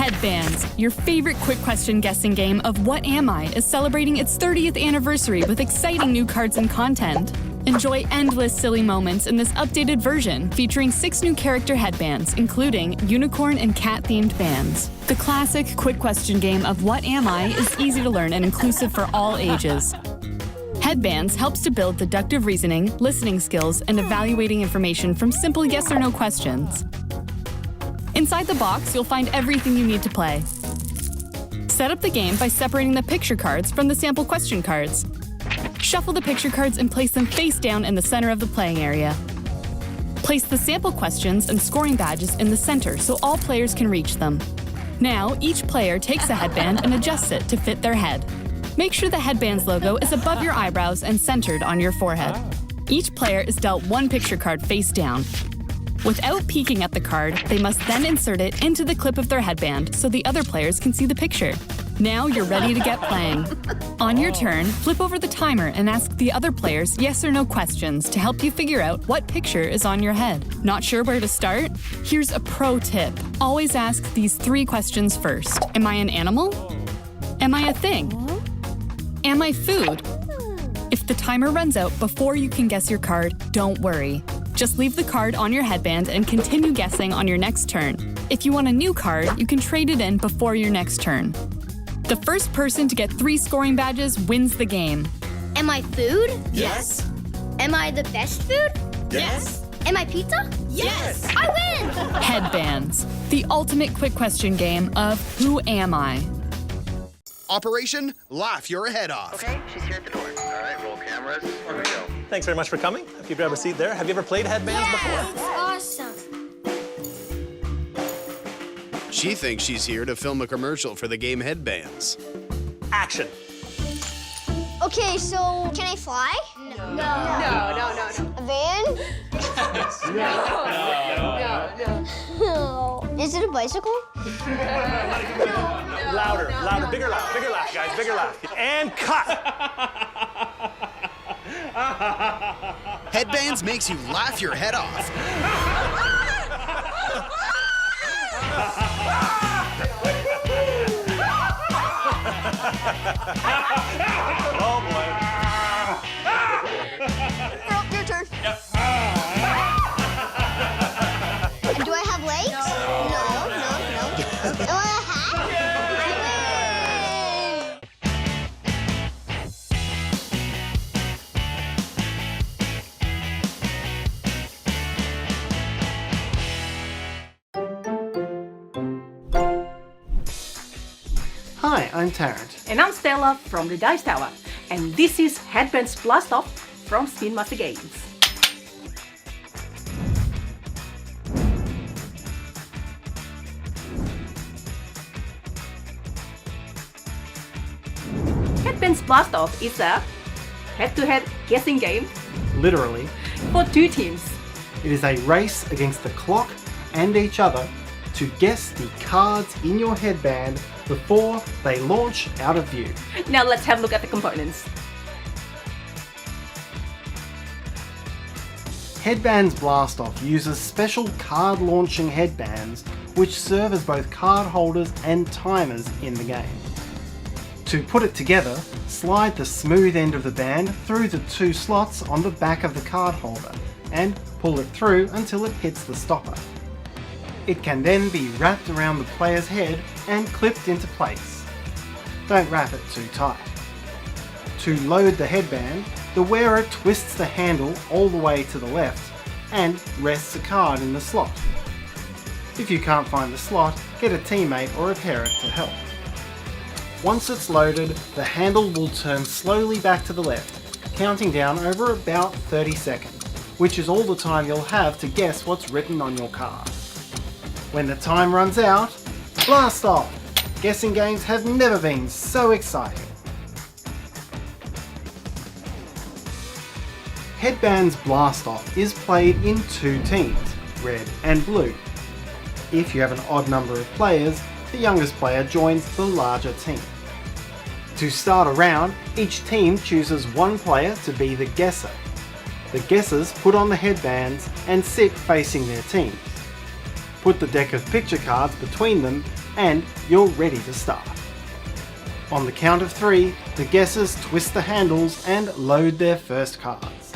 Hedbanz, your favorite quick question guessing game of What Am I, is celebrating its 30th anniversary with exciting new cards and content. Enjoy endless silly moments in this updated version, featuring 6 new character headbands, including unicorn and cat-themed bands. The classic quick question game of What Am I is easy to learn and inclusive for all ages. Hedbanz helps to build deductive reasoning, listening skills, and evaluating information from simple yes or no questions. Inside the box, you'll find everything you need to play. Set up the game by separating the picture cards from the sample question cards. Shuffle the picture cards and place them face down in the center of the playing area. Place the sample questions and scoring badges in the center so all players can reach them. Now, each player takes a headband and adjusts it to fit their head. Make sure the Hedbanz logo is above your eyebrows and centered on your forehead. Each player is dealt 1 picture card face down. Without peeking at the card, they must then insert it into the clip of their headband so the other players can see the picture. Now you're ready to get playing. On your turn, flip over the timer and ask the other players yes or no questions to help you figure out what picture is on your head. Not sure where to start? Here's a pro tip. Always ask these 3 questions first. Am I an animal? Am I a thing? Am I food? If the timer runs out before you can guess your card, don't worry. Just leave the card on your headband and continue guessing on your next turn. If you want a new card, you can trade it in before your next turn. The first person to get 3 scoring badges wins the game. Am I food? Yes. Am I the best food? Yes. Am I pizza? Yes. I win! Hedbanz, the ultimate quick question game of Who Am I? Operation Laugh Your Head Off. Okay, she's here at the door. All right, roll cameras. Here we go. Thanks very much for coming. If you grab a seat there. Have you ever played Hedbanz before? It's awesome. She thinks she's here to film a commercial for the game Hedbanz. Action. Okay, so can I fly? No. No. A van? No. Is it a bicycle? Louder, bigger laugh, guys, bigger laugh. And cut. Hedbanz makes you laugh your head off. Oh boy. Your turn. Yep. Do I have legs? No. Do I have a hat? Hi, I'm Tarrant. And I'm Stella from the Dice Tower, and this is Hedbanz Blast Off from Spin Master Games. Hedbanz Blast Off is a head-to-head guessing game Literally, for 2 teams. it is a race against the clock and each other to guess the cards in your headband before they launch out of view. Now let's have a look at the components. Hedbanz Blast Off uses special card launching headbands which serve as both card holders and timers in the game. To put it together, slide the smooth end of the band through the 2 slots on the back of the card holder and pull it through until it hits the stopper. It can then be wrapped around the player's head and clipped into place. Don't wrap it too tight. To load the headband, the wearer twists the handle all the way to the left and rests a card in the slot. If you can't find the slot, get a teammate or a parent to help. Once it's loaded, the handle will turn slowly back to the left, counting down over about 30 seconds, which is all the time you'll have to guess what's written on your card. When the time runs out, blast off! Guessing games have never been so exciting. Hedbanz Blast Off is played in 2 teams, red and blue. If you have an odd number of players, the youngest player joins the larger team. To start a round, each team chooses 1 player to be the guesser. The guessers put on the headbands and sit facing their teams. Put the deck of picture cards between them and you're ready to start. On the count of 3, the guessers twist the handles and load their first cards.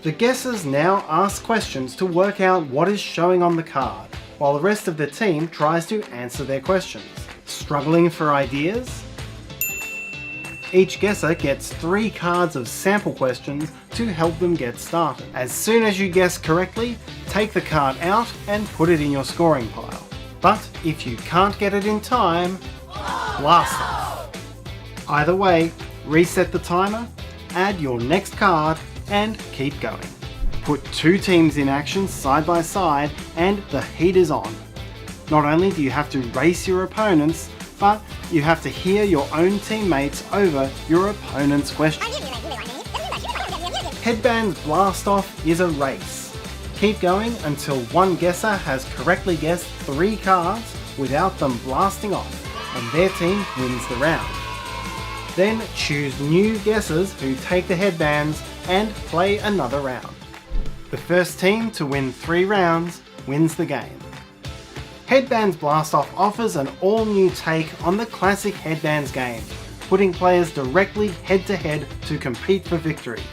The guessers now ask questions to work out what is showing on the card, while the rest of the team tries to answer their questions. Struggling for ideas? Each guesser gets 3 cards of sample questions to help them get started. As soon as you guess correctly, take the card out and put it in your scoring pile. But if you can't get it in time, blast off. Either way, reset the timer, add your next card, and keep going. Put 2 teams in action side by side and the heat is on. Not only do you have to race your opponents, but you have to hear your own teammates over your opponent's questions. Hedbanz Blast Off is a race. Keep going until one guesser has correctly guessed 3 cards without them blasting off, and their team wins the round. Then choose new guessers who take the headbands and play another round. The first team to win 3 rounds wins the game. Hedbanz Blast Off offers an all-new take on the classic Hedbanz game, putting players directly head-to-head to compete for victory.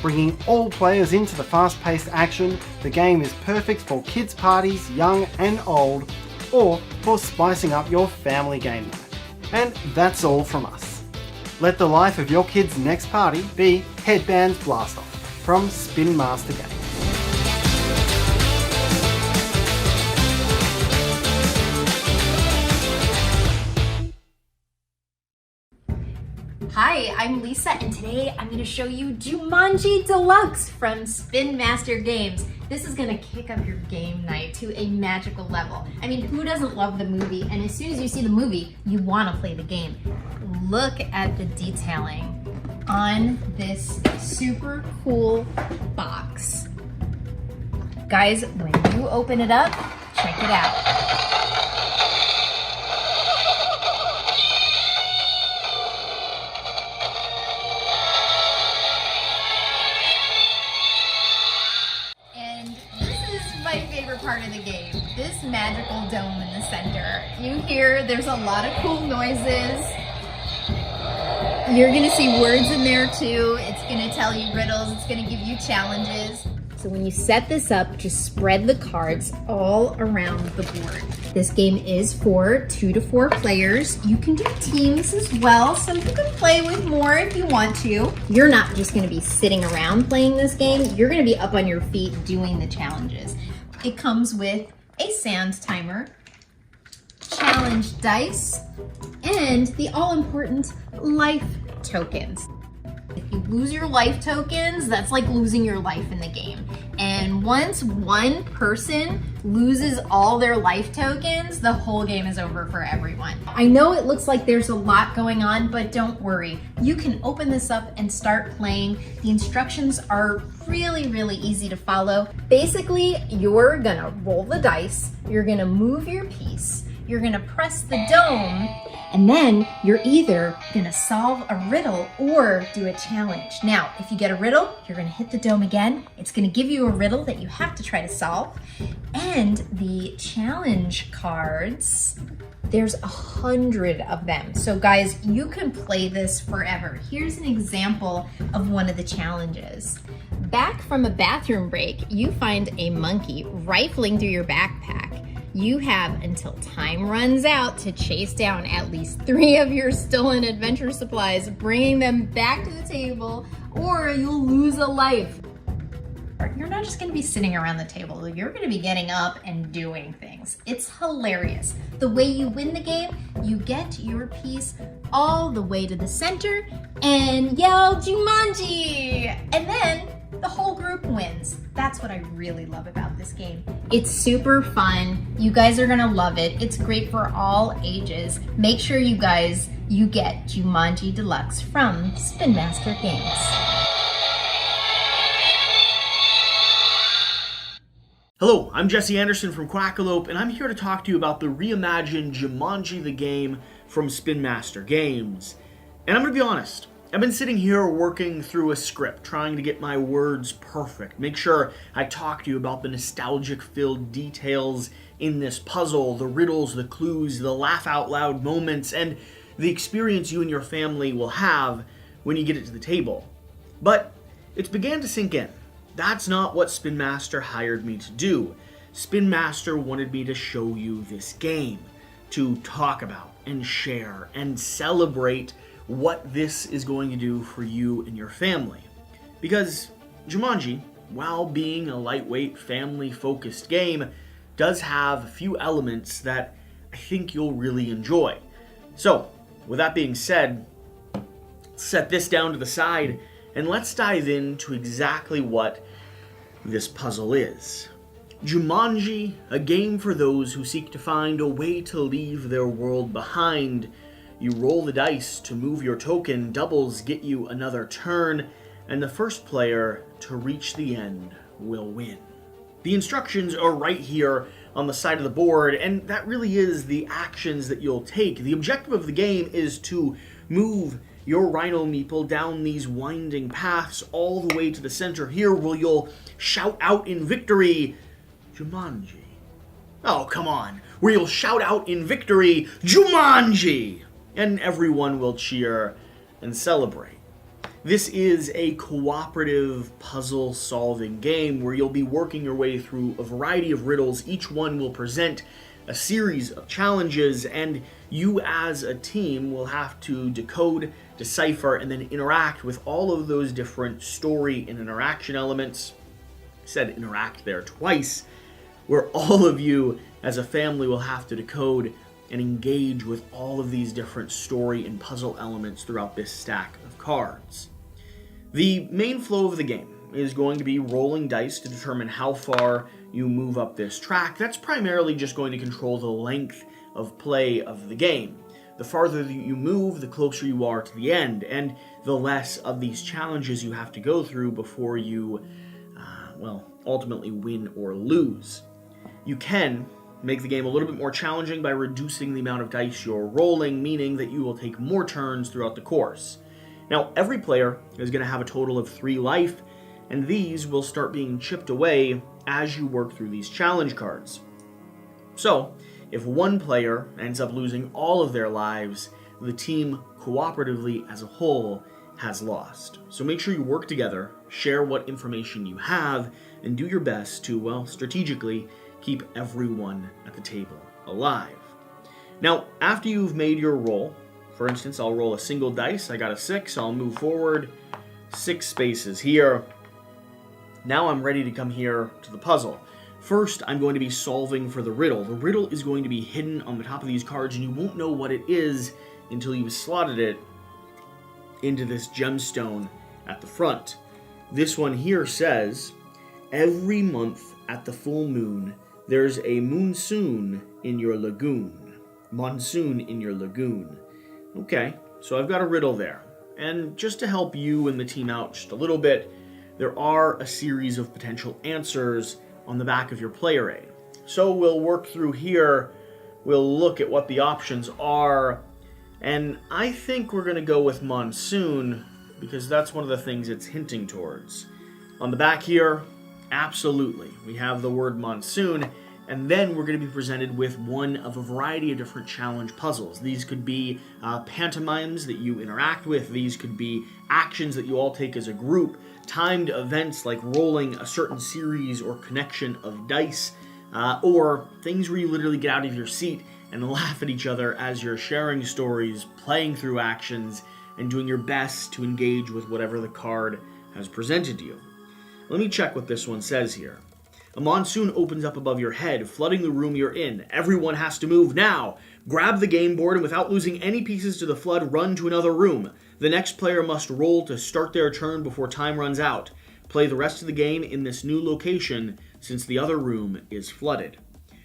Bringing all players into the fast-paced action, the game is perfect for kids' parties, young and old, or for spicing up your family game night. And that's all from us. Let the life of your kids' next party be Hedbanz Blast Off from Spin Master Games. Hi, I'm Lisa, and today I'm going to show you Jumanji Deluxe from Spin Master Games. This is going to kick up your game night to a magical level. I mean, who doesn't love the movie? And as soon as you see the movie, you want to play the game. Look at the detailing on this super cool box. Guys, when you open it up, check it out. My favorite part of the game, this magical dome in the center. You hear there's a lot of cool noises. You're gonna see words in there too. It's gonna tell you riddles, it's gonna give you challenges. So when you set this up, just spread the cards all around the board. This game is for 2 to 4 players. You can do teams as well, so you can play with more if you want to. You're not just gonna be sitting around playing this game, you're gonna be up on your feet doing the challenges. It comes with a sand timer, challenge dice, and the all-important life tokens. If you lose your life tokens, that's like losing your life in the game. And once one person loses all their life tokens, the whole game is over for everyone. I know it looks like there's a lot going on, but don't worry. You can open this up and start playing. The instructions are really, really easy to follow. Basically, you're gonna roll the dice, you're gonna move your piece, you're gonna press the dome, and then you're either gonna solve a riddle or do a challenge. Now, if you get a riddle, you're gonna hit the dome again. It's gonna give you a riddle that you have to try to solve. And the challenge cards, there's 100 of them. So guys, you can play this forever. Here's an example of one of the challenges. Back from a bathroom break, you find a monkey rifling through your backpack. You have until time runs out to chase down at least 3 of your stolen adventure supplies, bringing them back to the table, or you'll lose a life. You're not just gonna be sitting around the table, you're gonna be getting up and doing things. It's hilarious. The way you win the game, you get your piece all the way to the center and yell Jumanji! And then the whole group wins. That's what I really love about this game. It's super fun. You guys are gonna love it. It's great for all ages. Make sure you get Jumanji Deluxe from Spin Master Games. Hello, I'm Jesse Anderson from Quackalope, and I'm here to talk to you about the reimagined Jumanji the game from Spin Master Games. And I'm gonna be honest, I've been sitting here working through a script, trying to get my words perfect, make sure I talk to you about the nostalgic-filled details in this puzzle, the riddles, the clues, the laugh out loud moments, and the experience you and your family will have when you get it to the table. But it's began to sink in. That's not what Spin Master hired me to do. Spin Master wanted me to show you this game, to talk about and share and celebrate what this is going to do for you and your family. Because Jumanji, while being a lightweight, family-focused game, does have a few elements that I think you'll really enjoy. So, with that being said, set this down to the side and let's dive into exactly what this puzzle is. Jumanji, a game for those who seek to find a way to leave their world behind. You roll the dice to move your token, doubles get you another turn, and the first player to reach the end will win. The instructions are right here on the side of the board, and that really is the actions that you'll take. The objective of the game is to move your Rhino Meeple down these winding paths all the way to the center here, where you'll shout out in victory, Jumanji. Oh, come on. Where you'll shout out in victory, Jumanji! And everyone will cheer and celebrate. This is a cooperative puzzle-solving game where you'll be working your way through a variety of riddles. Each one will present a series of challenges, and you as a team will have to decode, decipher, and then interact with all of those different story and interaction elements. I said interact there twice, where all of you as a family will have to decode and engage with all of these different story and puzzle elements throughout this stack of cards. The main flow of the game is going to be rolling dice to determine how far you move up this track. That's primarily just going to control the length of play of the game. The farther you move, the closer you are to the end, and the less of these challenges you have to go through before you, ultimately win or lose. You can make the game a little bit more challenging by reducing the amount of dice you're rolling, meaning that you will take more turns throughout the course. Now, every player is going to have a total of 3 life, and these will start being chipped away as you work through these challenge cards. So, if one player ends up losing all of their lives, the team cooperatively as a whole has lost. So make sure you work together, share what information you have, and do your best to, strategically keep everyone at the table alive. Now, after you've made your roll, for instance, I'll roll a single dice. I got a 6. I'll move forward 6 spaces here. Now I'm ready to come here to the puzzle. First, I'm going to be solving for the riddle. The riddle is going to be hidden on the top of these cards, and you won't know what it is until you've slotted it into this gemstone at the front. This one here says, every month at the full moon, there's a monsoon in your lagoon. Monsoon in your lagoon. Okay, so I've got a riddle there. And just to help you and the team out just a little bit, there are a series of potential answers on the back of your player aid. So we'll work through here, we'll look at what the options are, and I think we're going to go with monsoon, because that's one of the things it's hinting towards. On the back here, absolutely, we have the word monsoon, and then we're going to be presented with one of a variety of different challenge puzzles. These could be pantomimes that you interact with, these could be actions that you all take as a group, timed events like rolling a certain series or connection of dice, or things where you literally get out of your seat and laugh at each other as you're sharing stories, playing through actions, and doing your best to engage with whatever the card has presented to you. Let me check what this one says here. A monsoon opens up above your head, flooding the room you're in. Everyone has to move now. Grab the game board and without losing any pieces to the flood, run to another room. The next player must roll to start their turn before time runs out. Play the rest of the game in this new location since the other room is flooded.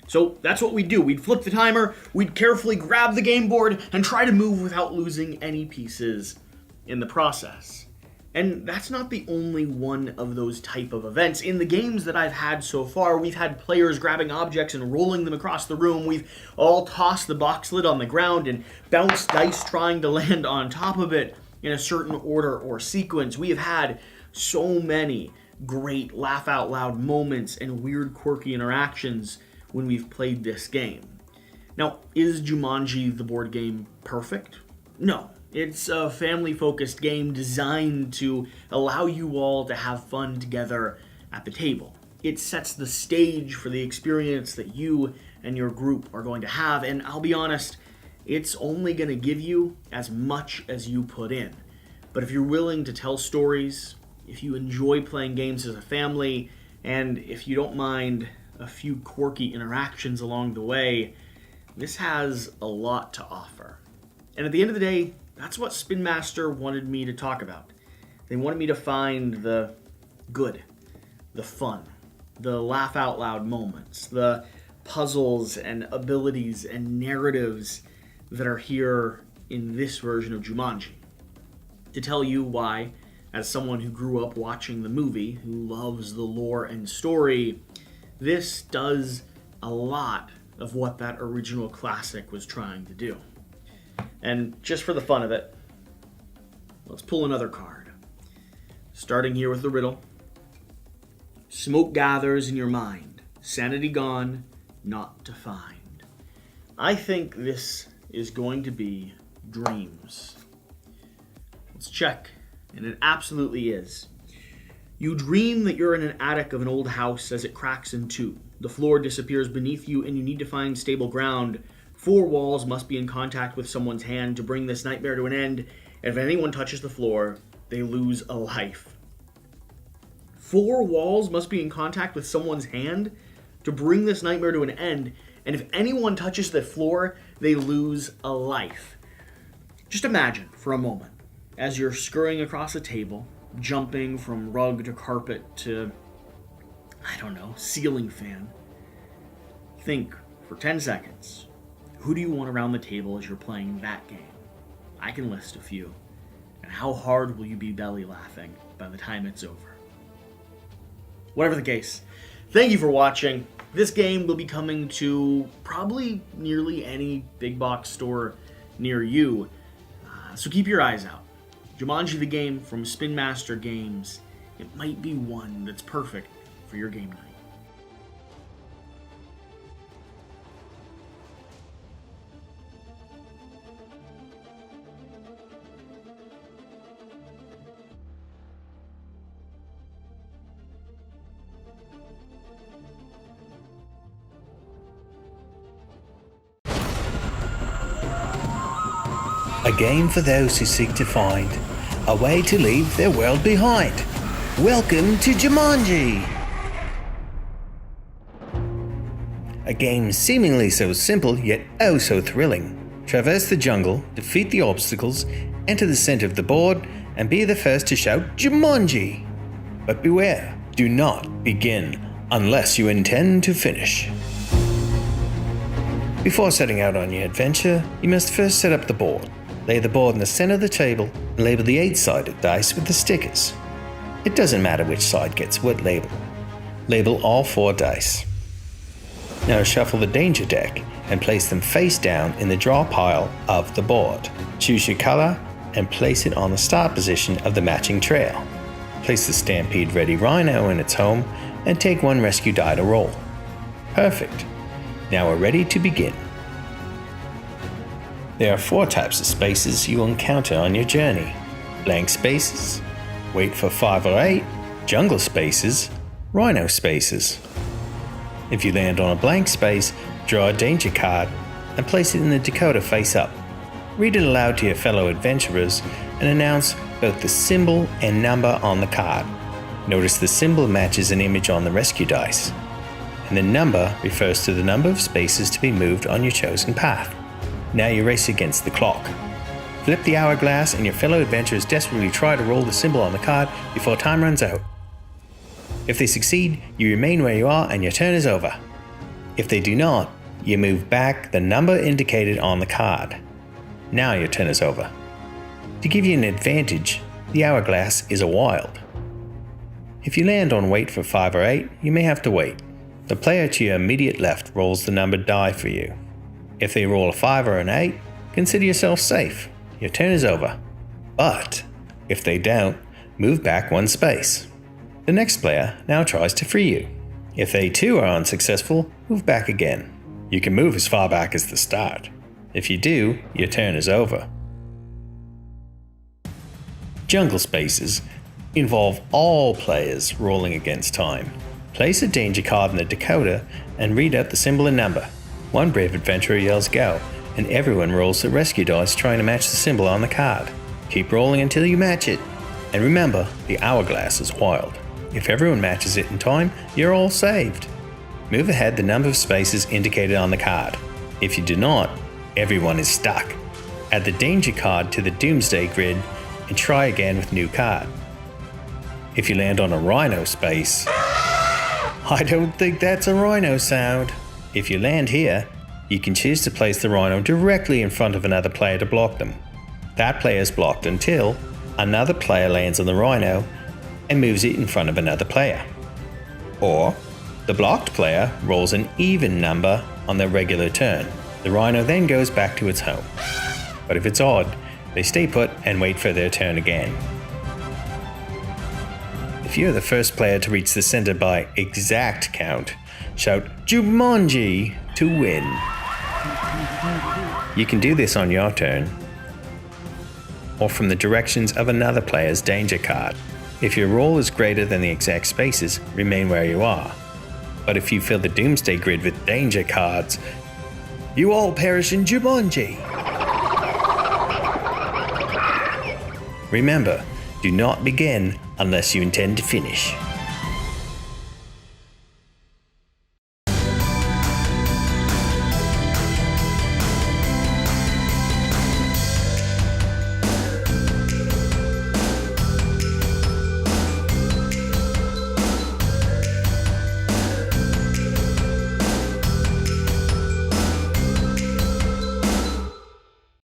So that's what we'd do. We'd flip the timer, we'd carefully grab the game board, and try to move without losing any pieces in the process. And that's not the only one of those type of events. In the games that I've had so far, we've had players grabbing objects and rolling them across the room. We've all tossed the box lid on the ground and bounced dice trying to land on top of it in a certain order or sequence. We have had so many great laugh out loud moments and weird quirky interactions when we've played this game. Now, is Jumanji the board game perfect? No. It's a family-focused game designed to allow you all to have fun together at the table. It sets the stage for the experience that you and your group are going to have, and I'll be honest, it's only going to give you as much as you put in. But if you're willing to tell stories, if you enjoy playing games as a family, and if you don't mind a few quirky interactions along the way, this has a lot to offer. And at the end of the day, that's what Spin Master wanted me to talk about. They wanted me to find the good, the fun, the laugh out loud moments, the puzzles and abilities and narratives that are here in this version of Jumanji. To tell you why, as someone who grew up watching the movie, who loves the lore and story, this does a lot of what that original classic was trying to do. And just for the fun of it, let's pull another card. Starting here with the riddle. Smoke gathers in your mind, sanity gone, not to find. I think this is going to be dreams. Let's check, and it absolutely is. You dream that you're in an attic of an old house as it cracks in two. The floor disappears beneath you and you need to find stable ground. 4 walls must be in contact with someone's hand to bring this nightmare to an end. And if anyone touches the floor, they lose a life. 4 walls must be in contact with someone's hand to bring this nightmare to an end. And if anyone touches the floor, they lose a life. Just imagine for a moment, as you're scurrying across a table, jumping from rug to carpet to, ceiling fan. Think for 10 seconds, who do you want around the table as you're playing that game? I can list a few. And how hard will you be belly laughing by the time it's over? Whatever the case, thank you for watching. This game will be coming to probably nearly any big box store near you, so keep your eyes out. Jumanji the game from Spin Master Games. It might be one that's perfect for your game night. A game for those who seek to find a way to leave their world behind. Welcome to Jumanji! A game seemingly so simple yet oh so thrilling. Traverse the jungle, defeat the obstacles, enter the center of the board, and be the first to shout Jumanji! But beware, do not begin unless you intend to finish. Before setting out on your adventure, you must first set up the board. Lay the board in the center of the table and label the 8-sided dice with the stickers. It doesn't matter which side gets what label. Label all 4 dice. Now shuffle the danger deck and place them face down in the draw pile of the board. Choose your color and place it on the start position of the matching trail. Place the Stampede Ready Rhino in its home and take 1 rescue die to roll. Perfect. Now we're ready to begin. There are 4 types of spaces you will encounter on your journey. Blank spaces, wait for 5 or 8, jungle spaces, rhino spaces. If you land on a blank space, draw a danger card and place it in the decoder face up. Read it aloud to your fellow adventurers and announce both the symbol and number on the card. Notice the symbol matches an image on the rescue dice, and the number refers to the number of spaces to be moved on your chosen path. Now you race against the clock. Flip the hourglass and your fellow adventurers desperately try to roll the symbol on the card before time runs out. If they succeed, you remain where you are and your turn is over. If they do not, you move back the number indicated on the card. Now your turn is over. To give you an advantage, the hourglass is a wild. If you land on wait for 5 or 8, you may have to wait. The player to your immediate left rolls the numbered die for you. If they roll a 5 or an 8, consider yourself safe. Your turn is over. But if they don't, move back 1 space. The next player now tries to free you. If they too are unsuccessful, move back again. You can move as far back as the start. If you do, your turn is over. Jungle spaces involve all players rolling against time. Place a danger card in the decoder and read out the symbol and number. One brave adventurer yells go, and everyone rolls the rescue dice trying to match the symbol on the card. Keep rolling until you match it. And remember, the hourglass is wild. If everyone matches it in time, you're all saved. Move ahead the number of spaces indicated on the card. If you do not, everyone is stuck. Add the danger card to the doomsday grid and try again with new card. If you land on a rhino space, I don't think that's a rhino sound. If you land here, you can choose to place the rhino directly in front of another player to block them. That player is blocked until another player lands on the rhino and moves it in front of another player. Or, the blocked player rolls an even number on their regular turn. The rhino then goes back to its home. But if it's odd, they stay put and wait for their turn again. If you're the first player to reach the center by exact count, shout Jumanji to win. You can do this on your turn, or from the directions of another player's danger card. If your roll is greater than the exact spaces, remain where you are. But if you fill the doomsday grid with danger cards, you all perish in Jumanji. Remember, do not begin unless you intend to finish.